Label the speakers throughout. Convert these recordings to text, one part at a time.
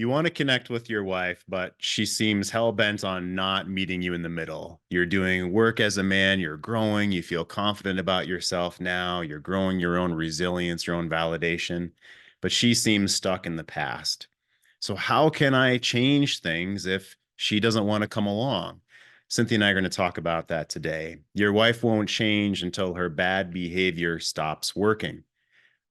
Speaker 1: You want to connect with your wife, but she seems hell-bent on not meeting you in the middle. You're doing work as a man, you're growing, you feel confident about yourself now, you're growing your own resilience, your own validation, but she seems stuck in the past. So how can I change things if she doesn't want to come along? Cynthia and I are going to talk about that today. Your wife won't change until her bad behavior stops working.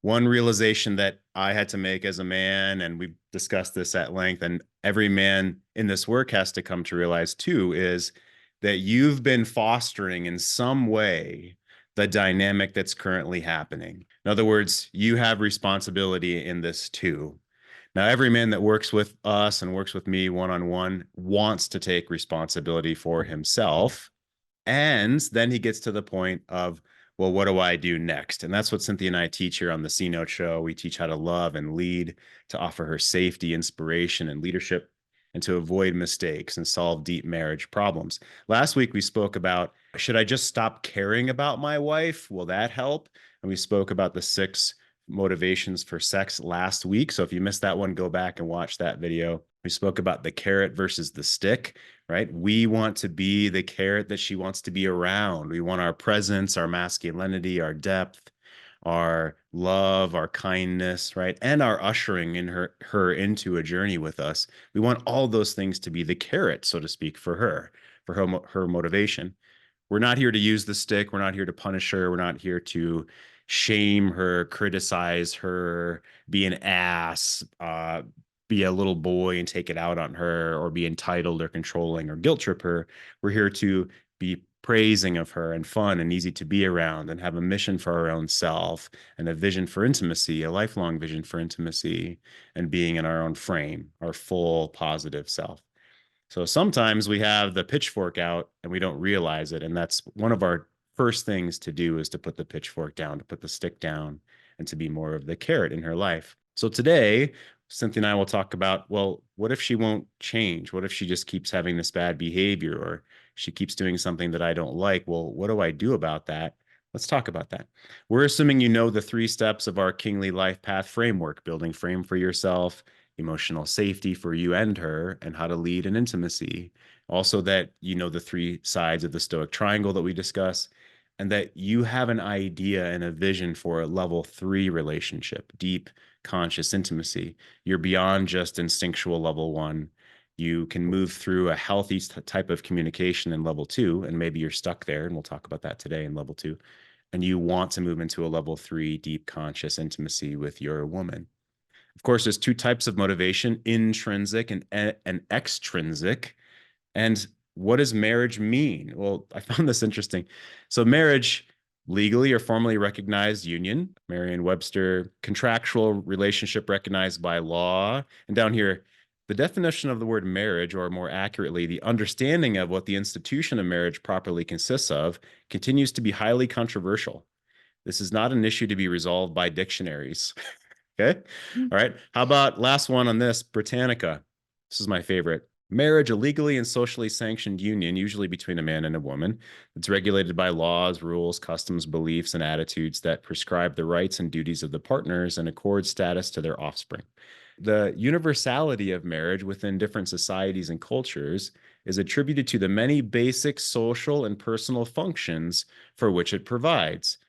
Speaker 1: One realization that I had to make as a man, and we've discussed this at length, and every man in this work has to come to realize too, is that you've been fostering in some way the dynamic that's currently happening. In other words, you have responsibility in this too. Now, every man that works with us and works with me one-on-one wants to take responsibility for himself. And then he gets to the point of, well, what do I do next? And that's what Cynthia and I teach here on the C Note Show. We teach how to love and lead, to offer her safety, inspiration, and leadership, and to avoid mistakes and solve deep marriage problems. Last week, we spoke about, should I just stop caring about my wife? Will that help? And we spoke about the 6 motivations for sex last week. So if you missed that one, go back and watch that video. We spoke about the carrot versus the stick, right? We want to be the carrot that she wants to be around. We want our presence, our masculinity, our depth, our love, our kindness, right? And our ushering in her into a journey with us. We want all those things to be the carrot, so to speak, for her motivation. We're not here to use the stick. We're not here to punish her. We're not here to shame her, criticize her, be an ass, be a little boy and take it out on her, or be entitled or controlling or guilt trip her. We're here to be praising of her and fun and easy to be around and have a mission for our own self and a vision for intimacy, a lifelong vision for intimacy and being in our own frame, our full positive self. So sometimes we have the pitchfork out and we don't realize it. And that's one of our first things to do, is to put the pitchfork down, to put the stick down, and to be more of the carrot in her life. So today, Cynthia and I will talk about, well, what if she won't change? What if she just keeps having this bad behavior, or she keeps doing something that I don't like? Well, what do I do about that? Let's talk about that. We're assuming you know the 3 steps of our Kingly Life Path framework: building frame for yourself, emotional safety for you and her, and how to lead in intimacy. Also, that you know the 3 sides of the Stoic triangle that we discuss, and that you have an idea and a vision for a level 3 relationship, deep, conscious intimacy. You're beyond just instinctual level 1. You can move through a healthy type of communication in level 2, and maybe you're stuck there, and we'll talk about that today in level 2. And you want to move into a level 3 deep, conscious intimacy with your woman. Of course, there's 2 types of motivation: intrinsic and extrinsic. And what does marriage mean? Well, I found this interesting. So marriage, legally or formally recognized union, Merriam-Webster, contractual relationship recognized by law. And down here, the definition of the word marriage, or more accurately, the understanding of what the institution of marriage properly consists of, continues to be highly controversial. This is not an issue to be resolved by dictionaries. Okay. All right. How about last one on this, Britannica? This is my favorite. Marriage, a legally and socially sanctioned union, usually between a man and a woman. It's regulated by laws, rules, customs, beliefs, and attitudes that prescribe the rights and duties of the partners and accord status to their offspring. The universality of marriage within different societies and cultures is attributed to the many basic social and personal functions for which it provides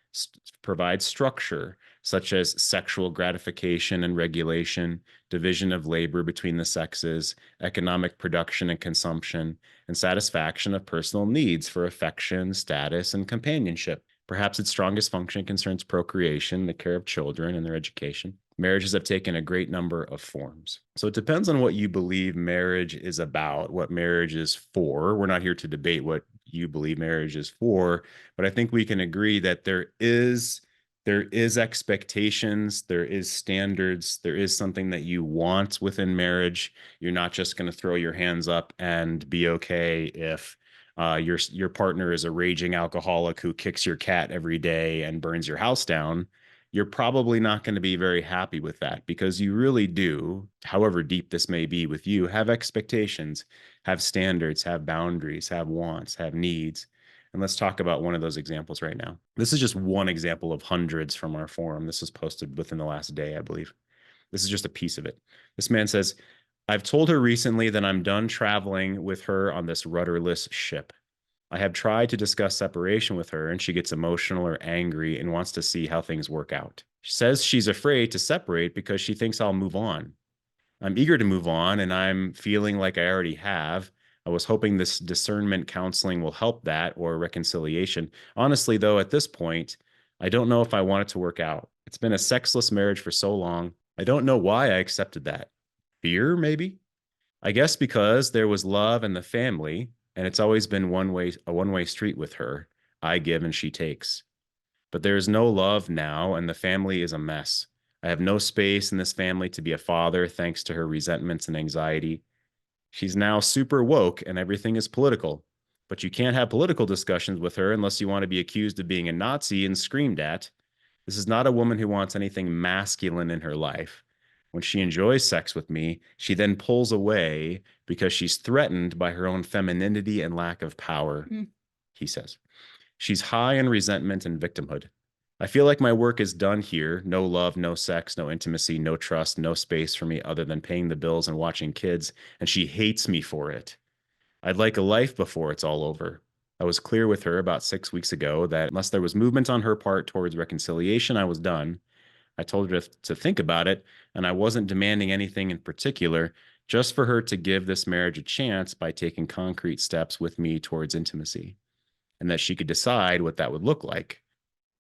Speaker 1: structure, such as sexual gratification and regulation, division of labor between the sexes, economic production and consumption, and satisfaction of personal needs for affection, status, and companionship. Perhaps its strongest function concerns procreation, the care of children, and their education. Marriages have taken a great number of forms. So it depends on what you believe marriage is about, what marriage is for. We're not here to debate what you believe marriage is for, but I think we can agree that there is expectations, there is standards, there is something that you want within marriage. You're not just going to throw your hands up and be okay if your partner is a raging alcoholic who kicks your cat every day and burns your house down. You're probably not going to be very happy with that, because you really do, however deep this may be with you, have expectations, have standards, have boundaries, have wants, have needs. And let's talk about one of those examples right now. This is just one example of hundreds from our forum. This was posted within the last day, I believe. This is just a piece of it. This man says, I've told her recently that I'm done traveling with her on this rudderless ship. I have tried to discuss separation with her, and she gets emotional or angry and wants to see how things work out. She says she's afraid to separate because she thinks I'll move on. I'm eager to move on, and I'm feeling like I already have. I was hoping this discernment counseling will help that or reconciliation. Honestly, though, at this point, I don't know if I want it to work out. It's been a sexless marriage for so long. I don't know why I accepted that. Fear, maybe? I guess because there was love in the family, and it's always been a one-way street with her. I give and she takes. But there is no love now, and the family is a mess. I have no space in this family to be a father thanks to her resentments and anxiety. She's now super woke and everything is political. But you can't have political discussions with her unless you want to be accused of being a Nazi and screamed at. This is not a woman who wants anything masculine in her life. When she enjoys sex with me, she then pulls away because she's threatened by her own femininity and lack of power, he says. She's high on resentment and victimhood. I feel like my work is done here. No love, no sex, no intimacy, no trust, no space for me other than paying the bills and watching kids, and she hates me for it. I'd like a life before it's all over. I was clear with her about 6 weeks ago that unless there was movement on her part towards reconciliation, I was done. I told her to think about it, and I wasn't demanding anything in particular, just for her to give this marriage a chance by taking concrete steps with me towards intimacy, and that she could decide what that would look like.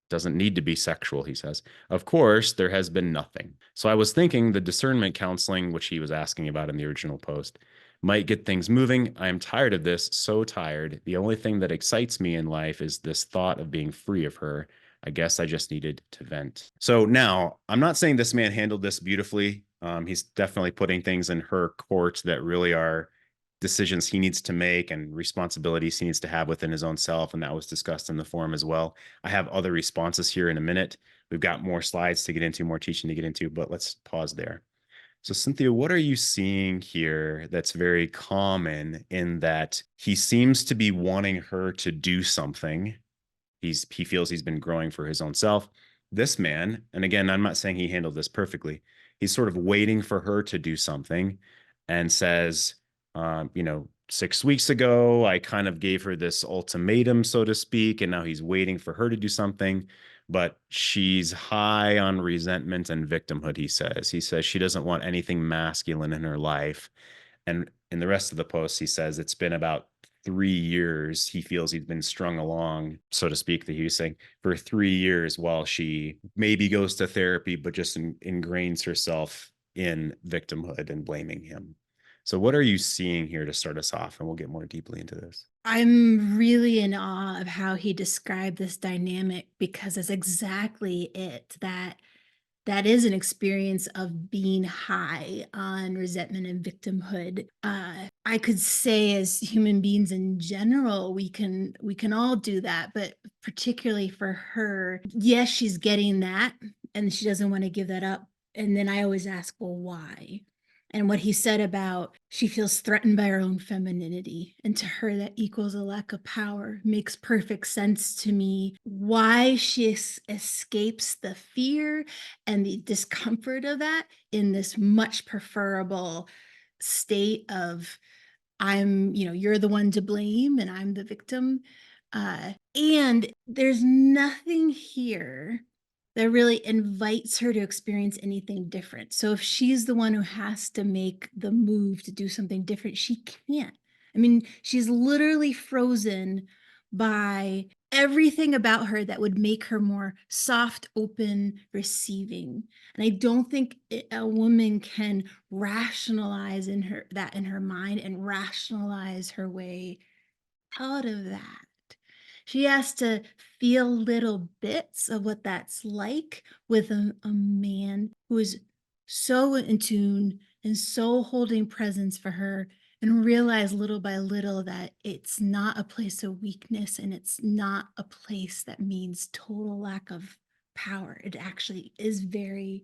Speaker 1: Doesn't need to be sexual, he says. Of course, there has been nothing. So I was thinking the discernment counseling, which he was asking about in the original post, might get things moving. I am tired of this, so tired. The only thing that excites me in life is this thought of being free of her. I guess I just needed to vent. So now, I'm not saying this man handled this beautifully. He's definitely putting things in her court that really are decisions he needs to make and responsibilities he needs to have within his own self. And that was discussed in the forum as well. I have other responses here in a minute. We've got more slides to get into, more teaching to get into, but let's pause there. So, Cynthia, what are you seeing here that's very common in that he seems to be wanting her to do something? He feels he's been growing for his own self. This man, and again, I'm not saying he handled this perfectly. He's sort of waiting for her to do something and says, 6 weeks ago, I kind of gave her this ultimatum, so to speak, and now he's waiting for her to do something. But she's high on resentment and victimhood, he says. He says she doesn't want anything masculine in her life. And in the rest of the post, he says it's been about 3 years. He feels he's been strung along, so to speak, that he was saying for 3 years while she maybe goes to therapy, but just ingrains herself in victimhood and blaming him. So, what are you seeing here to start us off? And we'll get more deeply into this.
Speaker 2: I'm really in awe of how he described this dynamic because it's exactly it that is an experience of being high on resentment and victimhood. I could say as human beings in general, we can all do that, but particularly for her, yes, she's getting that and she doesn't want to give that up. And then I always ask, well, why? And what he said about she feels threatened by her own femininity. And to her, that equals a lack of power. Makes perfect sense to me. Why she escapes the fear and the discomfort of that in this much preferable state of you're the one to blame and I'm the victim. And there's nothing here that really invites her to experience anything different. So if she's the one who has to make the move to do something different, she can't. I mean, she's literally frozen by everything about her that would make her more soft, open, receiving. And I don't think a woman can rationalize in her mind and rationalize her way out of that. She has to feel little bits of what that's like with a man who is so in tune and so holding presence for her and realize little by little that it's not a place of weakness and it's not a place that means total lack of power. It actually is very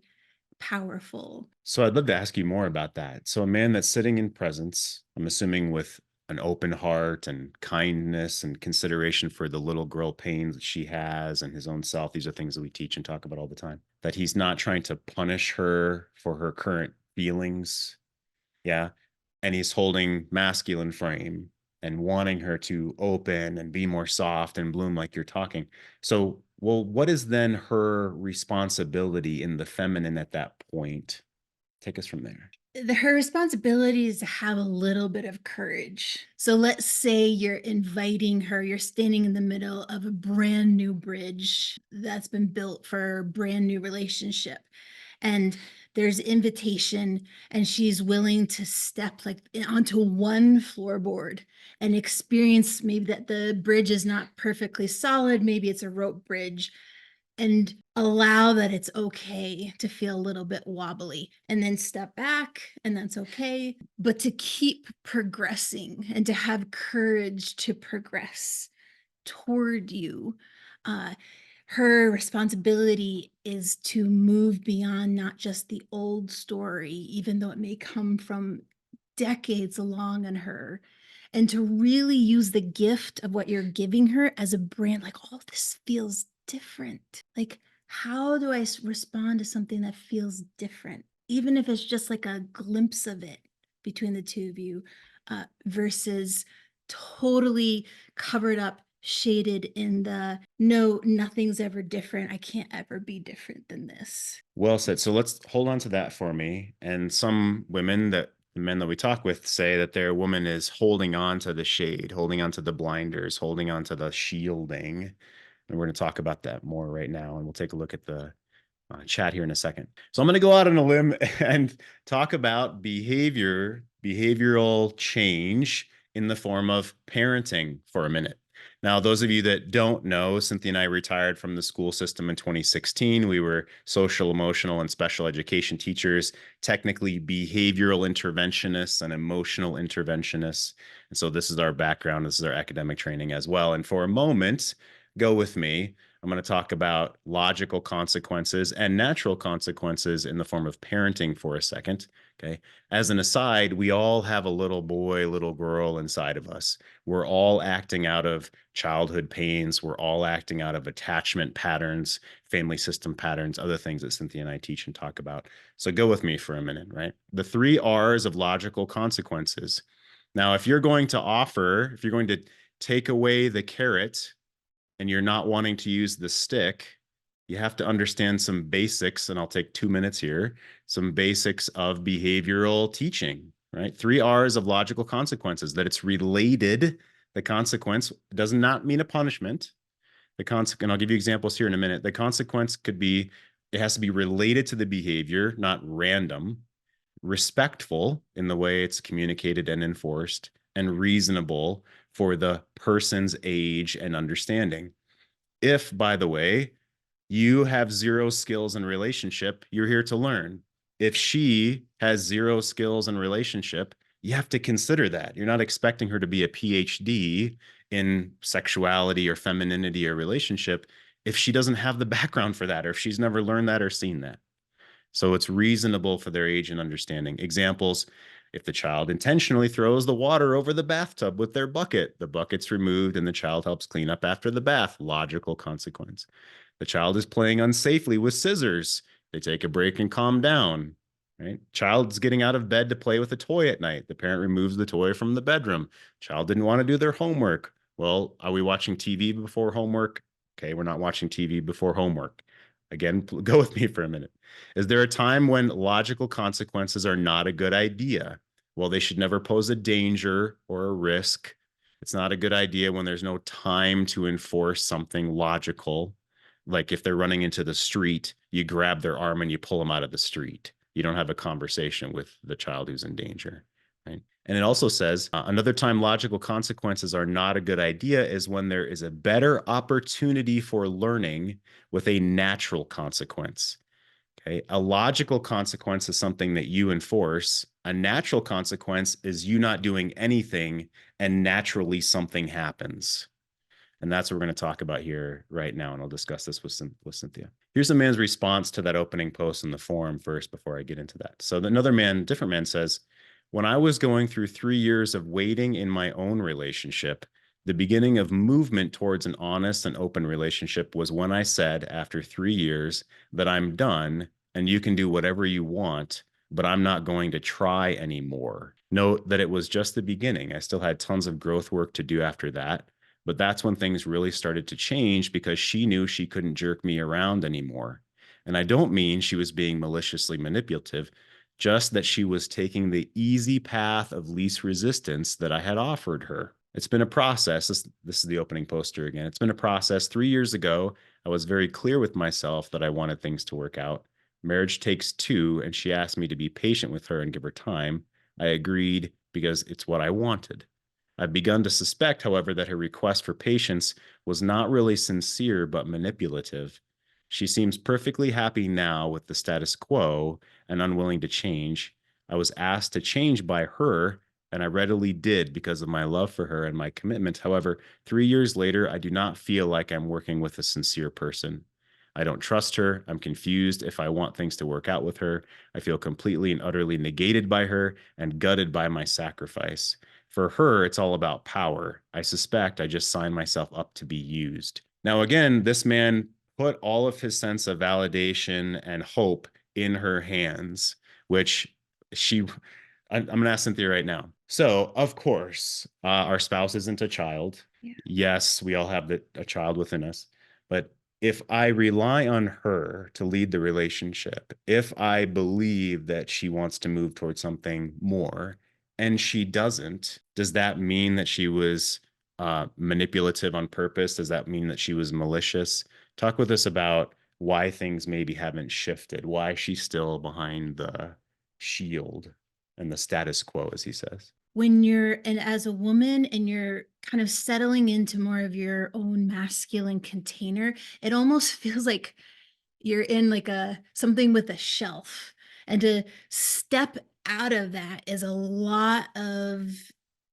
Speaker 2: powerful.
Speaker 1: So, I'd love to ask you more about that. So, a man that's sitting in presence, I'm assuming with an open heart and kindness and consideration for the little girl pains that she has and his own self. These are things that we teach and talk about all the time. That he's not trying to punish her for her current feelings. Yeah. And he's holding masculine frame and wanting her to open and be more soft and bloom like you're talking. So, well, what is then her responsibility in the feminine at that point? Take us from there.
Speaker 2: Her responsibility is to have a little bit of courage. So let's say you're inviting her, you're standing in the middle of a brand new bridge that's been built for a brand new relationship. And there's invitation, and she's willing to step like onto one floorboard and experience maybe that the bridge is not perfectly solid. Maybe it's a rope bridge, and allow that it's okay to feel a little bit wobbly and then step back, and that's okay, but to keep progressing and to have courage to progress toward you. uh, Her responsibility is to move beyond not just the old story, even though it may come from decades along in her, and to really use the gift of what you're giving her as a brand. Like, oh, this feels different. Like, how do I respond to something that feels different, even if it's just like a glimpse of it between the two of you, versus totally covered up, shaded in the no, nothing's ever different. I can't ever be different than this.
Speaker 1: Well said. So let's hold on to that for me. And some women that the men that we talk with say that their woman is holding on to the shade, holding on to the blinders, holding on to the shielding. And we're going to talk about that more right now. And we'll take a look at the chat here in a second. So I'm going to go out on a limb and talk about behavioral change in the form of parenting for a minute. Now, those of you that don't know, Cynthia and I retired from the school system in 2016. We were social, emotional, and special education teachers, technically behavioral interventionists and emotional interventionists. And so this is our background. This is our academic training as well. And for a moment, go with me. I'm going to talk about logical consequences and natural consequences in the form of parenting for a second. Okay. As an aside, we all have a little boy, little girl inside of us. We're all acting out of childhood pains. We're all acting out of attachment patterns, family system patterns, other things that Cynthia and I teach and talk about. So go with me for a minute, right? The 3 R's of logical consequences. Now, if you're going to take away the carrot and you're not wanting to use the stick, you have to understand some basics, and I'll take 2 minutes here, some basics of behavioral teaching, right? 3 R's of logical consequences, that it's related. The consequence does not mean a punishment. And I'll give you examples here in a minute. The consequence could be, it has to be related to the behavior, not random, respectful in the way it's communicated and enforced, and reasonable for the person's age and understanding. If, by the way, you have zero skills in relationship, you're here to learn. If she has zero skills in relationship, you have to consider that. You're not expecting her to be a PhD in sexuality or femininity or relationship if she doesn't have the background for that, or if she's never learned that or seen that. So it's reasonable for their age and understanding. Examples: if the child intentionally throws the water over the bathtub with their bucket, the bucket's removed and the child helps clean up after the bath. Logical consequence. The child is playing unsafely with scissors. They take a break and calm down. Right? Child's getting out of bed to play with a toy at night. The parent removes the toy from the bedroom. Child didn't want to do their homework. Well, are we watching TV before homework? Okay, we're not watching TV before homework. Again, go with me for a minute. Is there a time when logical consequences are not a good idea? Well, they should never pose a danger or a risk. It's not a good idea when there's no time to enforce something logical. Like if they're running into the street, you grab their arm and you pull them out of the street. You don't have a conversation with the child who's in danger, right? And it also says another time logical consequences are not a good idea is when there is a better opportunity for learning with a natural consequence. Okay. A logical consequence is something that you enforce. A natural consequence is you not doing anything and naturally something happens. And that's what we're going to talk about here right now. And I'll discuss this with Cynthia. Here's a man's response to that opening post in the forum first before I get into that. So another man, different man says, when I was going through 3 years of waiting in my own relationship, the beginning of movement towards an honest and open relationship was when I said, after 3 years, that I'm done and you can do whatever you want, but I'm not going to try anymore. Note that it was just the beginning. I still had tons of growth work to do after that. But that's when things really started to change because she knew she couldn't jerk me around anymore. And I don't mean she was being maliciously manipulative, just that she was taking the easy path of least resistance that I had offered her. It's been a process. This is the opening poster again. It's been a process. 3 years ago, I was very clear with myself that I wanted things to work out. Marriage takes two, and she asked me to be patient with her and give her time. I agreed because it's what I wanted. I've begun to suspect, however, that her request for patience was not really sincere but manipulative. She seems perfectly happy now with the status quo and unwilling to change. I was asked to change by her, and I readily did because of my love for her and my commitment. However, 3 years later, I do not feel like I'm working with a sincere person. I don't trust her. I'm confused if I want things to work out with her. I feel completely and utterly negated by her and gutted by my sacrifice. For her, it's all about power. I suspect I just signed myself up to be used. Now, again, this man put all of his sense of validation and hope in her hands, which she, I'm going to ask Cynthia right now. So, of course, our spouse isn't a child.
Speaker 2: Yeah.
Speaker 1: Yes, we all have a child within us. But if I rely on her to lead the relationship, if I believe that she wants to move towards something more, and she doesn't, does that mean that she was manipulative on purpose? Does that mean that she was malicious? Talk with us about why things maybe haven't shifted, why she's still behind the shield and the status quo, as he says.
Speaker 2: When you're and as a woman and you're kind of settling into more of your own masculine container, it almost feels like you're in like a something with a shelf. And to step out of that is a lot of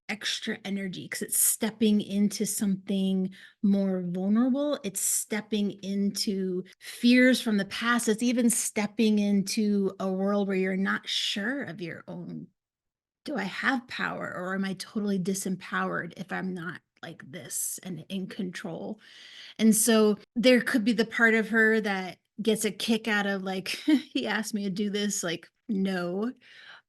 Speaker 2: extra energy because it's stepping into something more vulnerable. It's stepping into fears from the past. It's even stepping into a world where you're not sure of your own. Do I have power or am I totally disempowered if I'm not like this and in control? And so there could be the part of her that gets a kick out of like, he asked me to do this, like, no.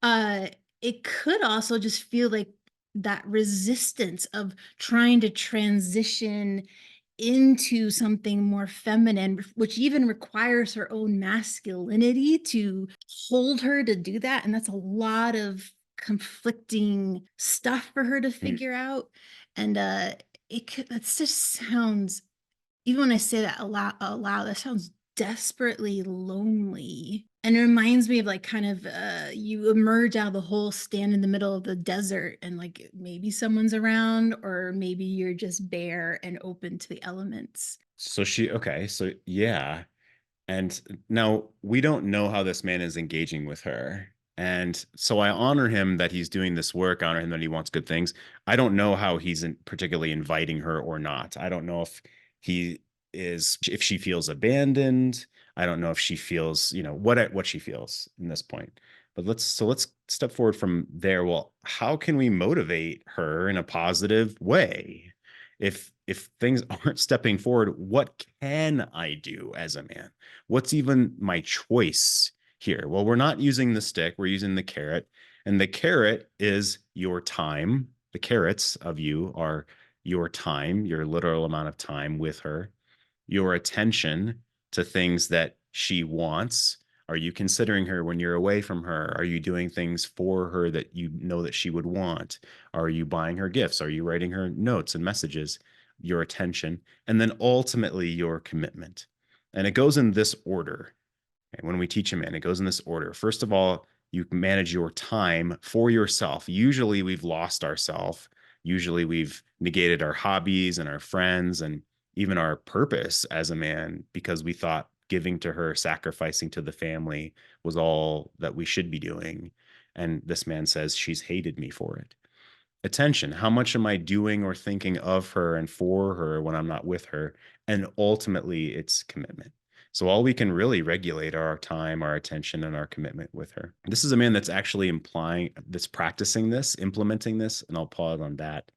Speaker 2: Uh, it could also just feel like that resistance of trying to transition into something more feminine, which even requires her own masculinity to hold her to do that. And that's a lot of conflicting stuff for her to
Speaker 1: Mm.
Speaker 2: figure out. And it could that just sounds even when I say that aloud, that sounds desperately lonely, and it reminds me of, like, kind of, you emerge out of the hole, stand in the middle of the desert, and, like, maybe someone's around, or maybe you're just bare and open to the elements.
Speaker 1: Okay, so yeah. And now we don't know how this man is engaging with her. And so I honor him that he's doing this work, honor him that he wants good things. I don't know how he's particularly inviting her or not. I don't know if she feels abandoned. I don't know if she feels, what she feels in this point. But let's step forward from there. Well, how can we motivate her in a positive way? If things aren't stepping forward, what can I do as a man? What's even my choice here? Well, we're not using the stick, we're using the carrot. And the carrot is your time. The carrots of you are your time, your literal amount of time with her, your attention to things that she wants. Are you considering her when you're away from her? Are you doing things for her that you know that she would want? Are you buying her gifts? Are you writing her notes and messages? Your attention, and then ultimately your commitment. And it goes in this order. Okay, when we teach a man, it goes in this order. First of all, you manage your time for yourself. Usually we've lost ourselves. Usually we've negated our hobbies and our friends and even our purpose as a man because we thought giving to her, sacrificing to the family was all that we should be doing. And this man says she's hated me for it. Attention, how much am I doing or thinking of her and for her when I'm not with her? And ultimately, it's commitment. So all we can really regulate are our time, our attention, and our commitment with her. This is a man that's actually that's practicing this, implementing this, and I'll pause on that.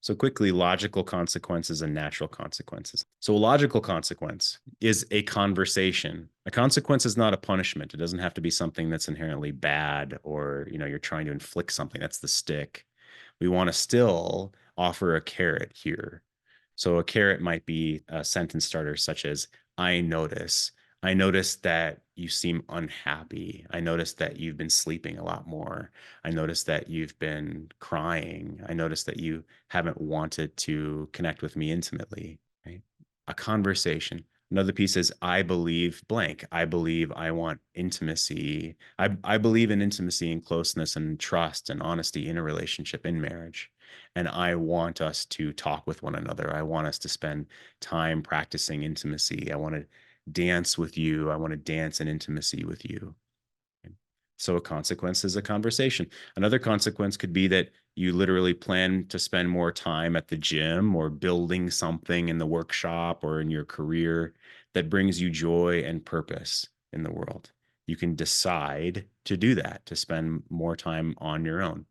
Speaker 1: So quickly, logical consequences and natural consequences. So a logical consequence is a conversation. A consequence is not a punishment. It doesn't have to be something that's inherently bad or, you're trying to inflict something. That's the stick. We want to still offer a carrot here. So a carrot might be a sentence starter such as, I notice. I notice that you seem unhappy. I notice that you've been sleeping a lot more. I notice that you've been crying. I notice that you haven't wanted to connect with me intimately, right? A conversation. Another piece is I believe blank. I believe I want intimacy. I believe in intimacy and closeness and trust and honesty in a relationship, in marriage. And I want us to talk with one another. I want us to spend time practicing intimacy. I want to dance with you. I want to dance in intimacy with you. So a consequence is a conversation. Another consequence could be that you literally plan to spend more time at the gym or building something in the workshop or in your career that brings you joy and purpose in the world. You can decide to do that, to spend more time on your own.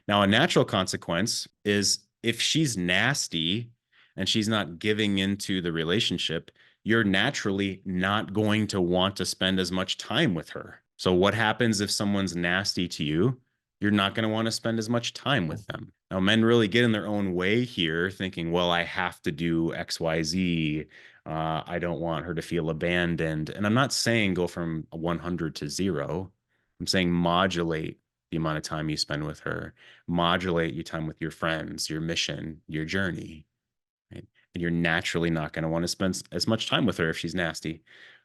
Speaker 1: Now, a natural consequence is if she's nasty and she's not giving into the relationship, you're naturally not going to want to spend as much time with her. So, what happens if someone's nasty to you? You're not going to want to spend as much time with them. Now, men really get in their own way here, thinking, well, I have to do XYZ. I don't want her to feel abandoned. And I'm not saying go from 100 to zero. I'm saying modulate the amount of time you spend with her, modulate your time with your friends, your mission, your journey, right? And you're naturally not going to want to spend as much time with her if she's nasty.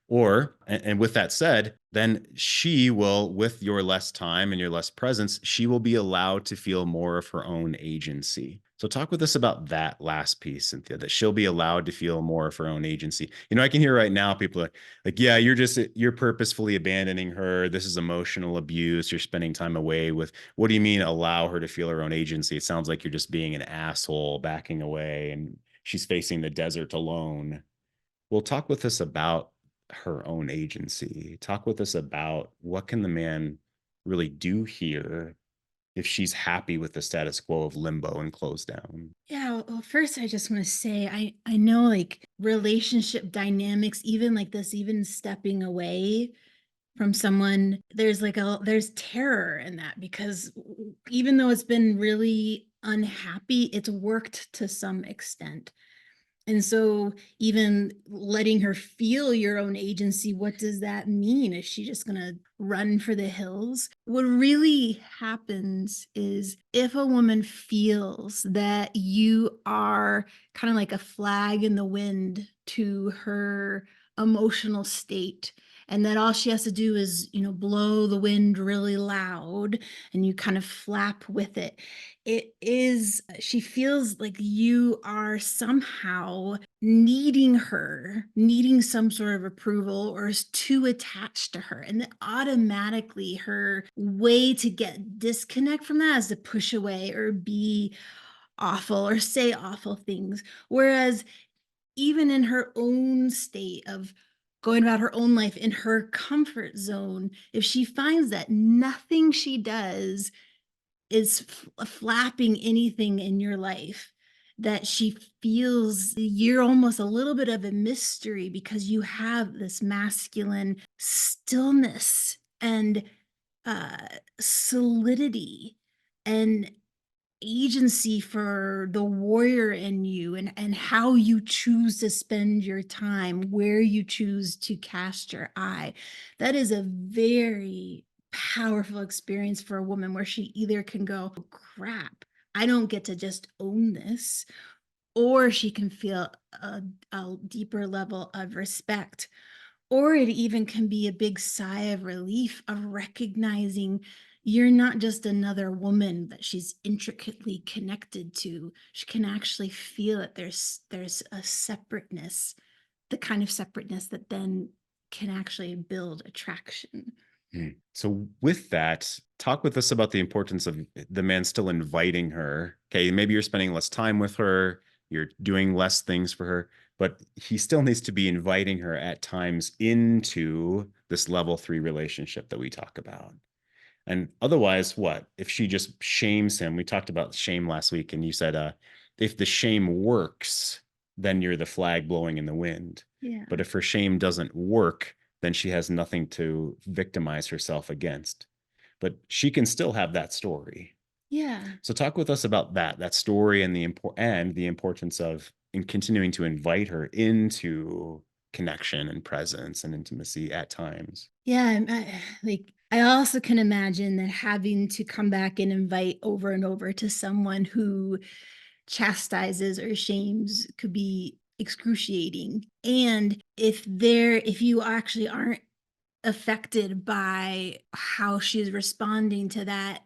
Speaker 1: Or, and with that said, then she will, with your less time and your less presence, she will be allowed to feel more of her own agency. So, talk with us about that last piece, Cynthia, that she'll be allowed to feel more of her own agency. I can hear right now people are like, yeah, you're purposefully abandoning her. This is emotional abuse. You're spending time away with, what do you mean allow her to feel her own agency? It sounds like you're just being an asshole, backing away, and she's facing the desert alone. Well, talk with us about her own agency. Talk with us about what can the man really do here if she's happy with the status quo of limbo and closed down.
Speaker 2: Yeah, well, first I just want to say I know like relationship dynamics, even like this, even stepping away from someone, there's terror in that because even though it's been really unhappy, it's worked to some extent. And so, even letting her feel your own agency, what does that mean? Is she just going to run for the hills? What really happens is if a woman feels that you are kind of like a flag in the wind to her emotional state, and that all she has to do is, blow the wind really loud and you kind of flap with it, she feels like you are somehow needing her, needing some sort of approval, or is too attached to her. And then automatically her way to get disconnect from that is to push away or be awful or say awful things. Whereas even in her own state of going about her own life in her comfort zone, if she finds that nothing she does is flapping anything in your life, that she feels you're almost a little bit of a mystery because you have this masculine stillness and uh solidity and agency for the warrior in you, and how you choose to spend your time, where you choose to cast your eye. That is a very powerful experience for a woman where she either can go, "Oh, crap, I don't get to just own this," or she can feel a deeper level of respect, or it even can be a big sigh of relief of recognizing you're not just another woman that she's intricately connected to. She can actually feel it. There's a separateness, the kind of separateness that then can actually build attraction.
Speaker 1: So, with that, talk with us about the importance of the man still inviting her. Okay, maybe you're spending less time with her, you're doing less things for her, but he still needs to be inviting her at times into this level 3 relationship that we talk about. And otherwise, what? If she just shames him, we talked about shame last week, and you said if the shame works, then you're the flag blowing in the wind.
Speaker 2: Yeah.
Speaker 1: But if her shame doesn't work, then she has nothing to victimize herself against. But she can still have that story.
Speaker 2: Yeah.
Speaker 1: So talk with us about that story and the importance of in continuing to invite her into connection and presence and intimacy at times.
Speaker 2: Yeah, like I also can imagine that having to come back and invite over and over to someone who chastises or shames could be excruciating. And if you actually aren't affected by how she's responding to that,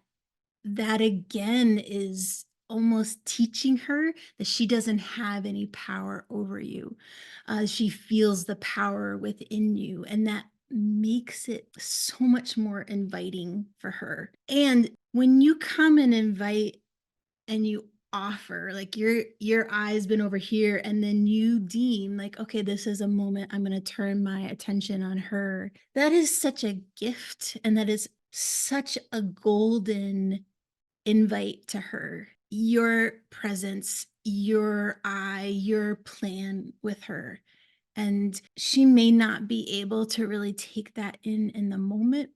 Speaker 2: that again is almost teaching her that she doesn't have any power over you. She feels the power within you, and that makes it so much more inviting for her. And when you come and invite and you offer, like your eye's been over here, and then you deem like, okay, this is a moment I'm going to turn my attention on her, that is such a gift, and that is such a golden invite to her. Your presence, your eye, your plan with her. And she may not be able to really take that in the moment,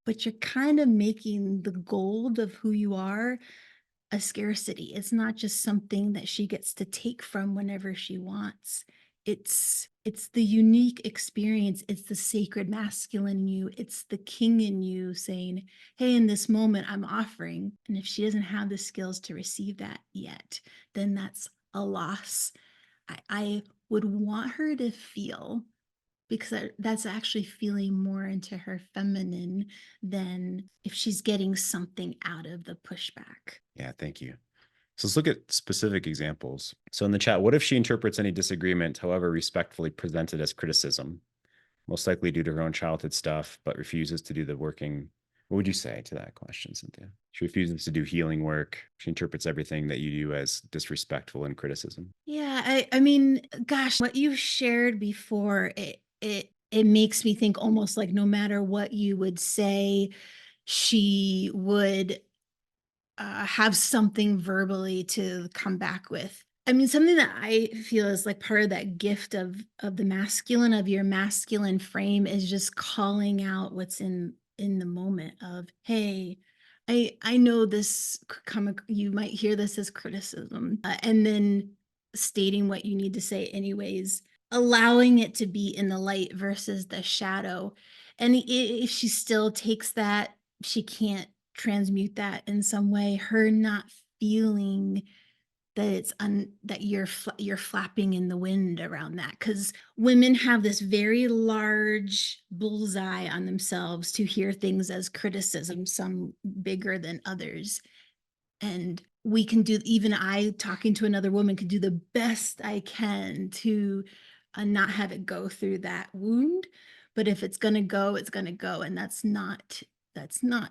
Speaker 2: but you're kind of making the gold of who you are a scarcity. It's not just something that she gets to take from whenever she wants. It's the unique experience. It's the sacred masculine in you. It's the king in you saying, "Hey, in this moment I'm offering." And if she doesn't have the skills to receive that yet, then that's a loss. I would want her to feel, because that's actually feeling more into her feminine than if she's getting something out of the pushback.
Speaker 1: Yeah, thank you. So let's look at specific examples. So in the chat, what if she interprets any disagreement, however respectfully presented, as criticism, most likely due to her own childhood stuff, but refuses to do the working? What would you say to that question, Cynthia? She refuses to do healing work. She interprets everything that you do as disrespectful and criticism.
Speaker 2: Yeah, I mean, gosh, what you shared before, it makes me think almost like no matter what you would say, she would have something verbally to come back with. I mean, something that I feel is like part of that gift of the masculine, of your masculine frame, is just calling out what's in the moment of, hey, I know this could you might hear this as criticism, and then stating what you need to say anyways, allowing it to be in the light versus the shadow. And if she still takes that, she can't transmute that in some way, her not feeling that that you're flapping in the wind around that, because women have this very large bullseye on themselves to hear things as criticism, some bigger than others. And we can do, even I talking to another woman can do the best I can to not have it go through that wound. But if it's going to go, it's going to go, and that's not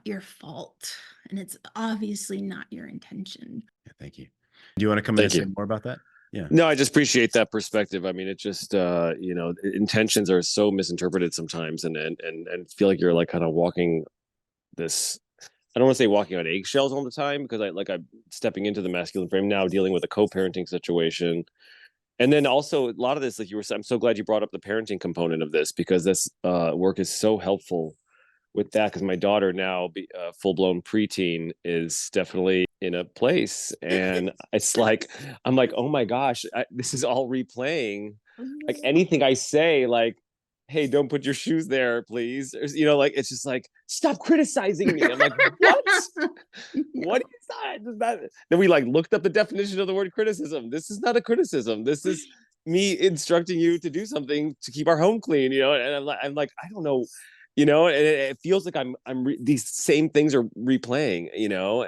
Speaker 2: your fault, and it's obviously not your intention.
Speaker 1: Yeah, thank you. Do you want to come in and
Speaker 3: Thank
Speaker 1: say
Speaker 3: you.
Speaker 1: more about that? Yeah.
Speaker 3: No, I just appreciate that perspective. I mean, it just intentions are so misinterpreted sometimes, and feel like you're like kind of walking this. I don't want to say walking on eggshells all the time, because I'm stepping into the masculine frame now, dealing with a co-parenting situation, and then also a lot of this, like you were saying, I'm so glad you brought up the parenting component of this, because this work is so helpful with that, because my daughter now, full-blown preteen, is definitely in a place, and it's like I'm like, oh my gosh, this is all replaying, like anything I say, like, hey, don't put your shoes there, please, like, it's just like, stop criticizing me. I'm like, what? What
Speaker 2: No.
Speaker 3: is that? Then we like looked up the definition of the word criticism. This is not a criticism. This is me instructing you to do something to keep our home clean, and I'm like, I don't know, and it feels like these same things are replaying,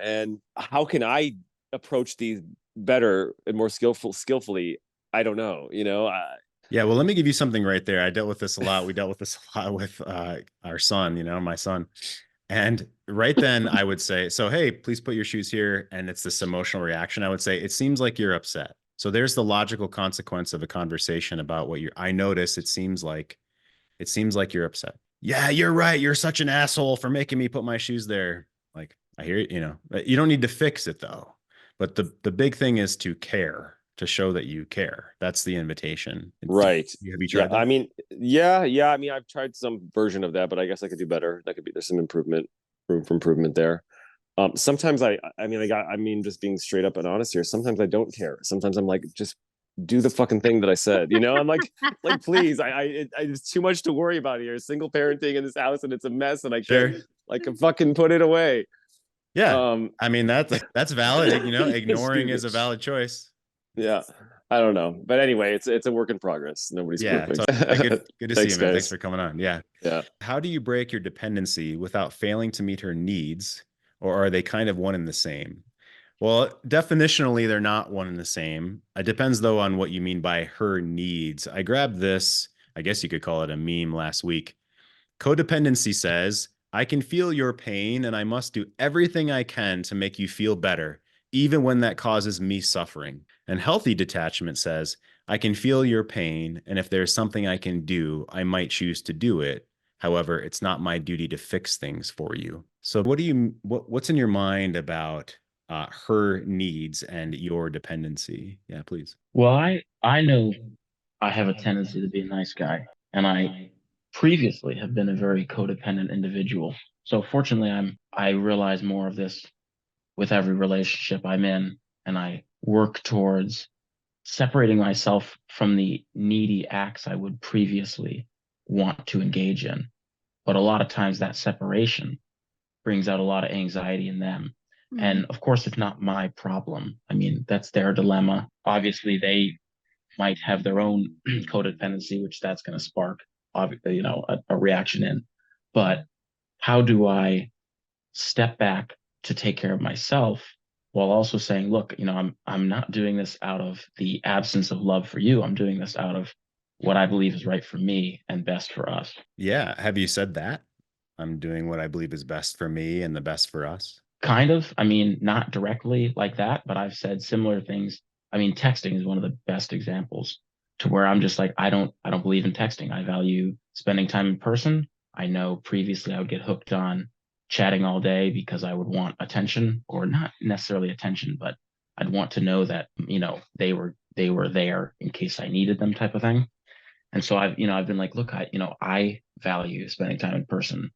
Speaker 3: and how can I approach these better and more skillfully? I don't know,
Speaker 1: Yeah, well, let me give you something right there. I dealt with this a lot. We dealt with this a lot with our son, my son. And right then I would say, so, hey, please put your shoes here. And it's this emotional reaction. I would say, it seems like you're upset. So there's the logical consequence of a conversation about I notice it seems like you're upset. Yeah, you're right. You're such an asshole for making me put my shoes there. Like, I hear it, you don't need to fix it though. But the big thing is to care, to show that you care. That's the invitation.
Speaker 3: Right.
Speaker 1: Have you
Speaker 3: Yeah.
Speaker 1: tried
Speaker 3: I
Speaker 1: that?
Speaker 3: mean, yeah. I mean, I've tried some version of that, but I guess I could do better. That could be, there's some room for improvement there. Sometimes I mean, just being straight up and honest here. Sometimes I don't care. Sometimes I'm like, just do the fucking thing that I said. You know, I'm like, please, it's too much to worry about here. Single parenting in this house, and it's a mess, and I can't
Speaker 1: Sure.
Speaker 3: like fucking put it away.
Speaker 1: Yeah.
Speaker 3: Um,
Speaker 1: I mean, that's valid. You know, ignoring
Speaker 3: excuse me.
Speaker 1: is a valid choice.
Speaker 3: Yeah, I don't know, but anyway, it's a work in progress. Nobody's
Speaker 1: Yeah.
Speaker 3: perfect.
Speaker 1: Good to see you,
Speaker 3: Thanks,
Speaker 1: man. Thanks
Speaker 3: guys.
Speaker 1: for coming on. Yeah.
Speaker 3: Yeah.
Speaker 1: How do you break your dependency without failing to meet her needs, or are they kind of one and the same? Well, definitionally, they're not one and the same. It depends, though, on what you mean by her needs. I grabbed this, I guess you could call it a meme last week. Codependency says, I can feel your pain and I must do everything I can to make you feel better, even when that causes me suffering. And healthy detachment says, I can feel your pain, and if there's something I can do, I might choose to do it. However, it's not my duty to fix things for you. So, what's in your mind about her needs and your dependency? Yeah, please.
Speaker 4: Well, I know I have a tendency to be a nice guy, and I previously have been a very codependent individual. So fortunately, I realize more of this with every relationship I'm in, and I work towards separating myself from the needy acts I would previously want to engage in. But a lot of times that separation brings out a lot of anxiety in them.
Speaker 2: Mhm.
Speaker 4: And of course, it's not my problem. I mean, that's their dilemma. Obviously, they might have their own codependency, which that's going to spark, obviously, a reaction in. But how do I step back to take care of myself while also saying, look, I'm not doing this out of the absence of love for you. I'm doing this out of what I believe is right for me and best for us.
Speaker 1: Yeah. Have you said that? I'm doing what I believe is best for me and the best for us.
Speaker 4: Kind of. I mean, not directly like that, but I've said similar things. I mean, texting is one of the best examples to where I'm just like, I don't believe in texting. I value spending time in person. I know previously I would get hooked on chatting all day because I would want attention, or not necessarily attention, but I'd want to know that, they were there in case I needed them, type of thing. And so I've been like, look, I value spending time in person.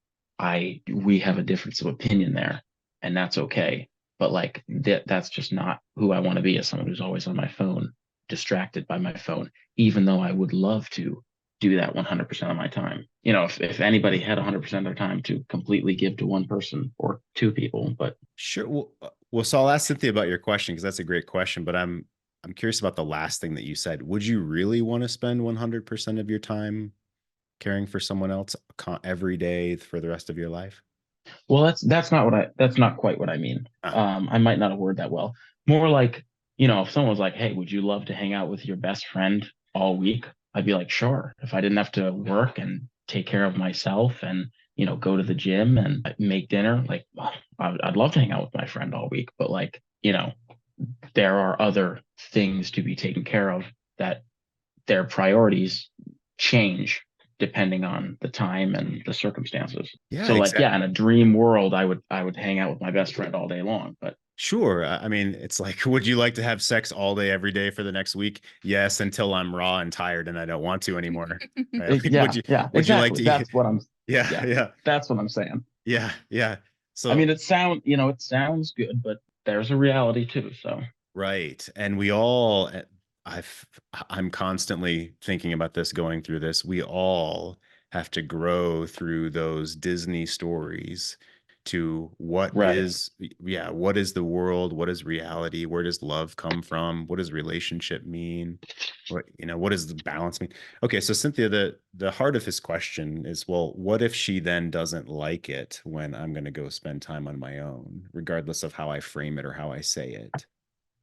Speaker 4: We have a difference of opinion there, and that's okay. But like that's just not who I want to be, as someone who's always on my phone, distracted by my phone, even though I would love to do that 100% of my time. If anybody had 100% of their time to completely give to one person or two people, but
Speaker 1: Sure. Well, so I'll ask Cynthia about your question because that's a great question. But I'm curious about the last thing that you said. Would you really want to spend 100% of your time caring for someone else every day for the rest of your life?
Speaker 4: well, that's not quite what I mean.
Speaker 1: Uh-huh.
Speaker 4: I might not have worded that well. More like, if someone was like, "Hey, would you love to hang out with your best friend all week?" I'd be like, "Sure." If I didn't have to work and take care of myself and, go to the gym and make dinner, like, well, I'd love to hang out with my friend all week. But like, there are other things to be taken care of that their priorities change depending on the time and the circumstances.
Speaker 1: Yeah,
Speaker 4: So like,
Speaker 1: exactly.
Speaker 4: yeah, in a dream world, I would hang out with my best friend all day long. But
Speaker 1: Sure. I mean, it's like, would you like to have sex all day, every day for the next week? Yes, until I'm raw and tired and I don't want to anymore. Right? Like,
Speaker 4: yeah, yeah,
Speaker 1: would you like
Speaker 4: exactly.
Speaker 1: to eat? Yeah,
Speaker 4: Yeah,
Speaker 1: yeah,
Speaker 4: that's what I'm saying.
Speaker 1: yeah, yeah.
Speaker 4: I mean,
Speaker 1: So
Speaker 4: it sounds good, but there's a reality too. So
Speaker 1: right. And we all, I've, I'm constantly thinking about this, going through this. We all have to grow through those Disney stories to
Speaker 4: right.
Speaker 1: what is the world? What is reality? Where does love come from? What does relationship mean? What does the balance mean? Okay. So Cynthia, the heart of his question is, well, what if she then doesn't like it when I'm going to go spend time on my own, regardless of how I frame it or how I say it?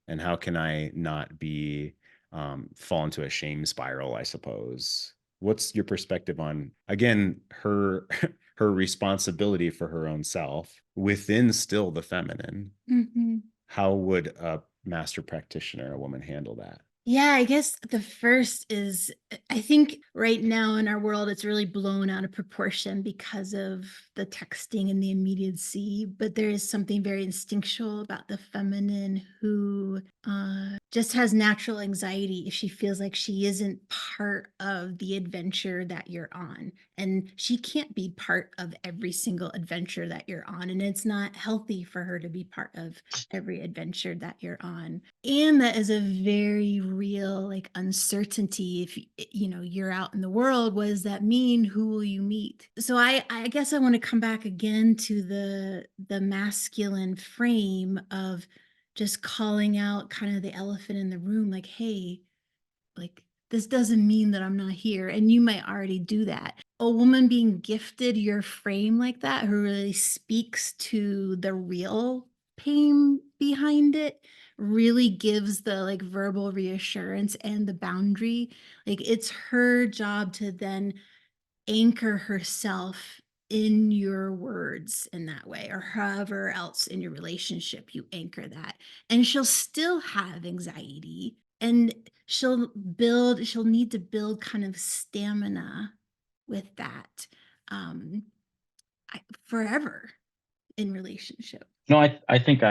Speaker 1: And how can I not be fall into a shame spiral, I suppose? What's your perspective on, again, her her responsibility for her own self within still the feminine?
Speaker 2: Mhm.
Speaker 1: How would a master practitioner, a woman, handle that?
Speaker 2: Yeah, I guess the first is I think right now in our world, it's really blown out of proportion because of the texting and the immediacy. But there is something very instinctual about the feminine who just has natural anxiety if she feels like she isn't part of the adventure that you're on. And she can't be part of every single adventure that you're on. And it's not healthy for her to be part of every adventure that you're on. And that is a very real like uncertainty. If you're out in the world, what does that mean? Who will you meet? So I guess I want to come back again to the masculine frame of just calling out kind of the elephant in the room, like, hey, like, this doesn't mean that I'm not here. And you might already do that. A woman being gifted your frame like that, who really speaks to the real pain behind it, really gives the like verbal reassurance and the boundary. Like, it's her job to then anchor herself in your words in that way, or however else in your relationship you anchor that. And she'll still have anxiety, and she'll need to build kind of stamina with that, um forever in relationship.
Speaker 4: No, I think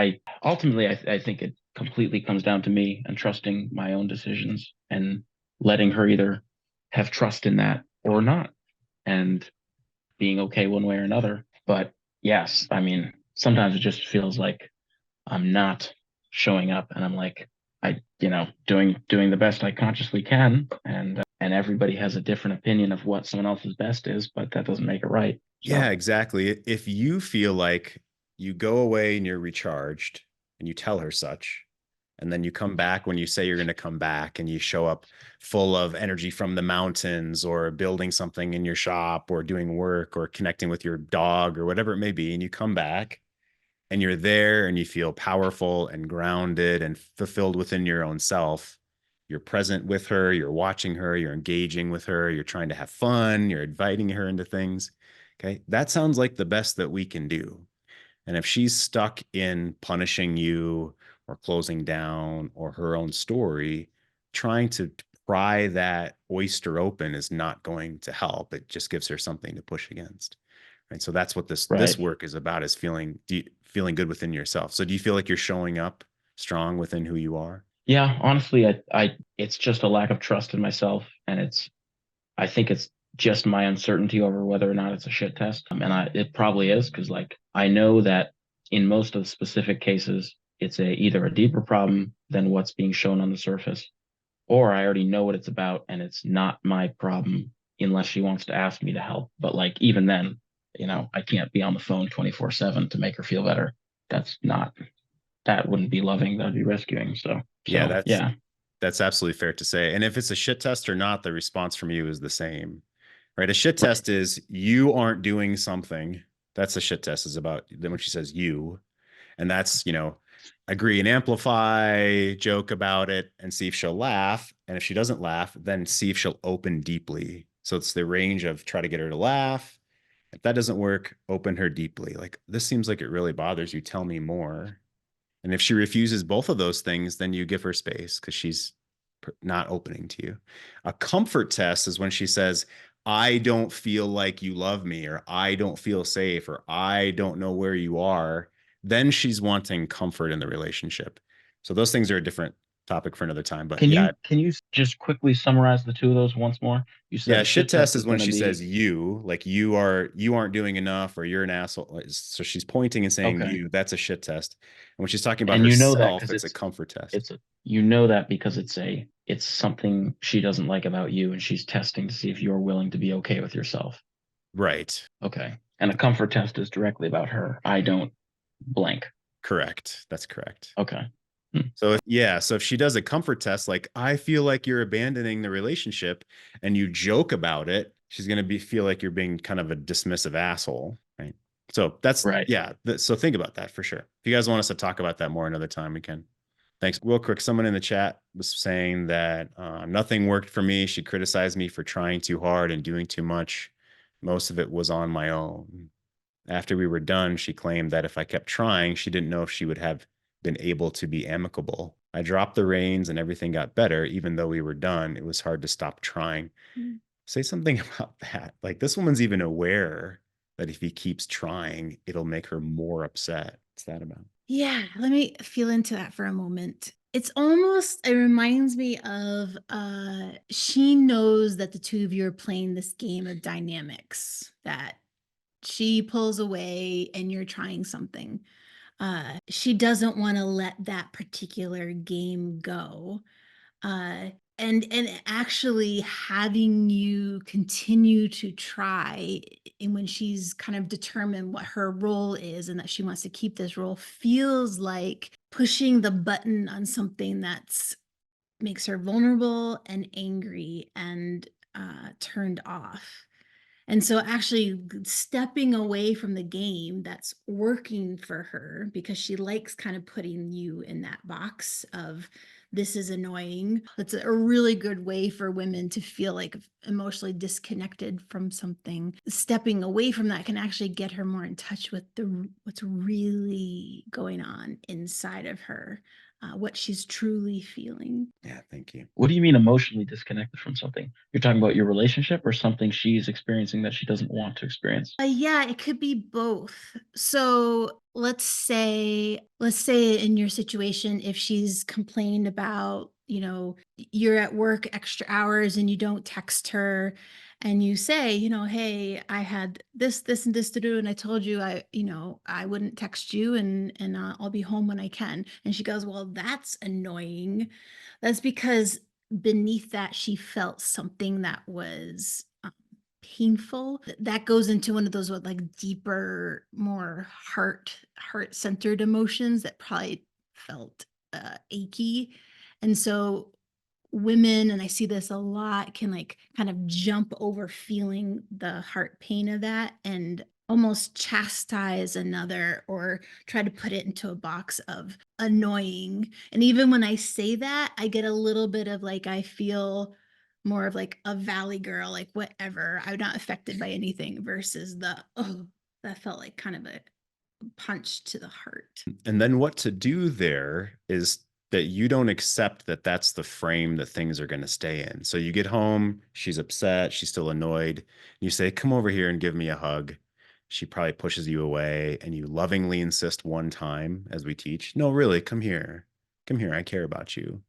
Speaker 4: ultimately I think it completely comes down to me and trusting my own decisions and letting her either have trust in that or not, and being okay one way or another. But yes, I mean, sometimes it just feels like I'm not showing up, and I'm like, doing the best I consciously can, and everybody has a different opinion of what someone else's best is, but that doesn't make it right. So
Speaker 1: Yeah, exactly. If you feel like you go away and you're recharged and you tell her such, and then you come back when you say you're going to come back and you show up full of energy from the mountains or building something in your shop or doing work or connecting with your dog or whatever it may be, and you come back and you're there and you feel powerful and grounded and fulfilled within your own self. You're present with her, you're watching her, you're engaging with her, you're trying to have fun, you're inviting her into things. Okay. That sounds like the best that we can do. And if she's stuck in punishing you or closing down or her own story, trying to pry that oyster open is not going to help. It just gives her something to push against. Right. So that's what this
Speaker 4: right.
Speaker 1: work is about, is feeling good within yourself. So do you feel like you're showing up strong within who you are?
Speaker 4: Yeah, honestly, I it's just a lack of trust in myself, and I think it's just my uncertainty over whether or not it's a shit test. And it probably is, because like I know that in most of the specific cases, it's either a deeper problem than what's being shown on the surface, or I already know what it's about and it's not my problem unless she wants to ask me to help. But like even then, I can't be on the phone 24/7 to make her feel better. That's not that wouldn't be loving, that'd be rescuing. So
Speaker 1: Yeah,
Speaker 4: so yeah.
Speaker 1: that's absolutely fair to say. And if it's a shit test or not, the response from you is the same, right? A shit
Speaker 4: Right.
Speaker 1: test is you aren't doing something. That's a shit test, is about. Then when she says you, and that's, agree and amplify, joke about it, and see if she'll laugh. And if she doesn't laugh, then see if she'll open deeply. So it's the range of try to get her to laugh. If that doesn't work, open her deeply. Like, this seems like it really bothers you. Tell me more. And if she refuses both of those things, then you give her space because she's not opening to you. A comfort test is when she says, I don't feel like you love me, or I don't feel safe, or I don't know where you are. Then she's wanting comfort in the relationship. So those things are a different topic for another time. But yeah,
Speaker 4: Can you just quickly summarize the two of those once more? You
Speaker 1: yeah,
Speaker 4: said
Speaker 1: shit
Speaker 4: shit
Speaker 1: test
Speaker 4: test
Speaker 1: is
Speaker 4: is
Speaker 1: when
Speaker 4: going to
Speaker 1: she
Speaker 4: be
Speaker 1: says you, like you aren't doing enough, or you're an asshole. So she's pointing and saying
Speaker 4: okay.
Speaker 1: you. That's a shit test. And when she's talking about
Speaker 4: And you know that
Speaker 1: herself,
Speaker 4: because
Speaker 1: it's a comfort test.
Speaker 4: it's something she doesn't like about you, and she's testing to see if you're willing to be okay with yourself.
Speaker 1: Right.
Speaker 4: Okay. And a comfort test is directly about her. I don't blank.
Speaker 1: Correct. That's correct.
Speaker 4: Okay. Hmm.
Speaker 1: So if she does a comfort test, like, I feel like you're abandoning the relationship, and you joke about it, she's going to feel like you're being kind of a dismissive asshole. Right. So that's,
Speaker 4: Right.
Speaker 1: yeah. So think about that for sure. If you guys want us to talk about that more another time, we can. Thanks. Real quick, someone in the chat was saying that nothing worked for me. She criticized me for trying too hard and doing too much. Most of it was on my own. After we were done, she claimed that if I kept trying, she didn't know if she would have been able to be amicable. I dropped the reins and everything got better. Even though we were done, it was hard to stop trying.
Speaker 2: Mm.
Speaker 1: Say something about that. Like, this woman's even aware that if he keeps trying, it'll make her more upset. What's that about?
Speaker 2: Yeah, let me feel into that for a moment. It's almost, it reminds me of, she knows that the two of you are playing this game of dynamics, that she pulls away and you're trying something. She doesn't want to let that particular game go. uh and actually having you continue to try, and when she's kind of determined what her role is and that she wants to keep this role, feels like pushing the button on something that's makes her vulnerable and angry and turned off. And so actually stepping away from the game that's working for her, because she likes kind of putting you in that box of this is annoying. It's a really good way for women to feel like emotionally disconnected from something. Stepping away from that can actually get her more in touch with the what's really going on inside of her, what she's truly feeling.
Speaker 1: Yeah, thank you.
Speaker 4: What do you mean emotionally disconnected from something? You're talking about your relationship or something she's experiencing that she doesn't want to experience?
Speaker 2: Yeah, it could be both. So let's say in your situation, if she's complained about, you're at work extra hours and you don't text her, and you say, hey, I had this, and this to do, and I told you I wouldn't text you, and I'll be home when I can. And she goes, well, that's annoying. That's because beneath that, she felt something that was painful. That goes into one of those what, like deeper, more heart-centered emotions that probably felt achy. And so women, and I see this a lot, can like kind of jump over feeling the heart pain of that and almost chastise another or try to put it into a box of annoying. And even when I say that, I get a little bit of like, I feel more of like a valley girl, like whatever, I'm not affected by anything, versus the, oh, that felt like kind of a punch to the heart.
Speaker 1: And then what to do there is that you don't accept that that's the frame that things are going to stay in. So you get home, she's upset, she's still annoyed. You say, come over here and give me a hug. She probably pushes you away, and you lovingly insist one time, as we teach, no, really, come here. Come here. I care about you.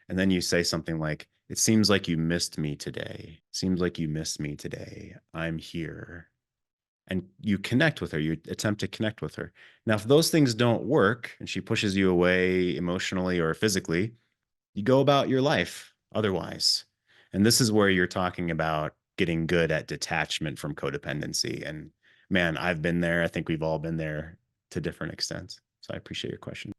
Speaker 1: And then you say something like, it seems like you missed me today. Seems like you missed me today. I'm here. And you connect with her, you attempt to connect with her. Now, if those things don't work and she pushes you away emotionally or physically, you go about your life otherwise. And this is where you're talking about getting good at detachment from codependency. And man, I've been there. I think we've all been there to different extents. So I appreciate your question.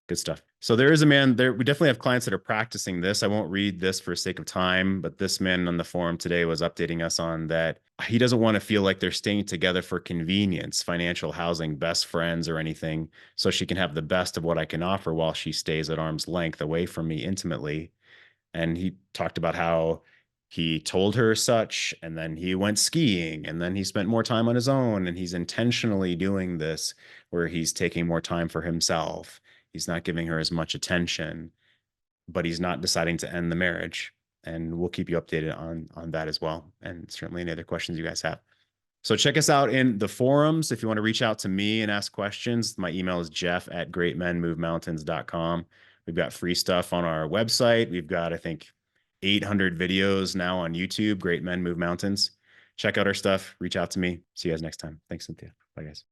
Speaker 1: Good stuff. So there is a man there. We definitely have clients that are practicing this. I won't read this for sake of time, but this man on the forum today was updating us on that. He doesn't want to feel like they're staying together for convenience, financial, housing, best friends, or anything. So she can have the best of what I can offer while she stays at arm's length away from me intimately. And he talked about how he told her such, and then he went skiing, and then he spent more time on his own. And he's intentionally doing this where he's taking more time for himself. He's not giving her as much attention, but he's not deciding to end the marriage. And we'll keep you updated on that as well. And certainly any other questions you guys have. So check us out in the forums. If you want to reach out to me and ask questions, my email is jeff@greatmenmovemountains.com. We've got free stuff on our website. We've got, I think, 800 videos now on YouTube, Great Men Move Mountains. Check out our stuff. Reach out to me. See you guys next time. Thanks, Cynthia. Bye, guys.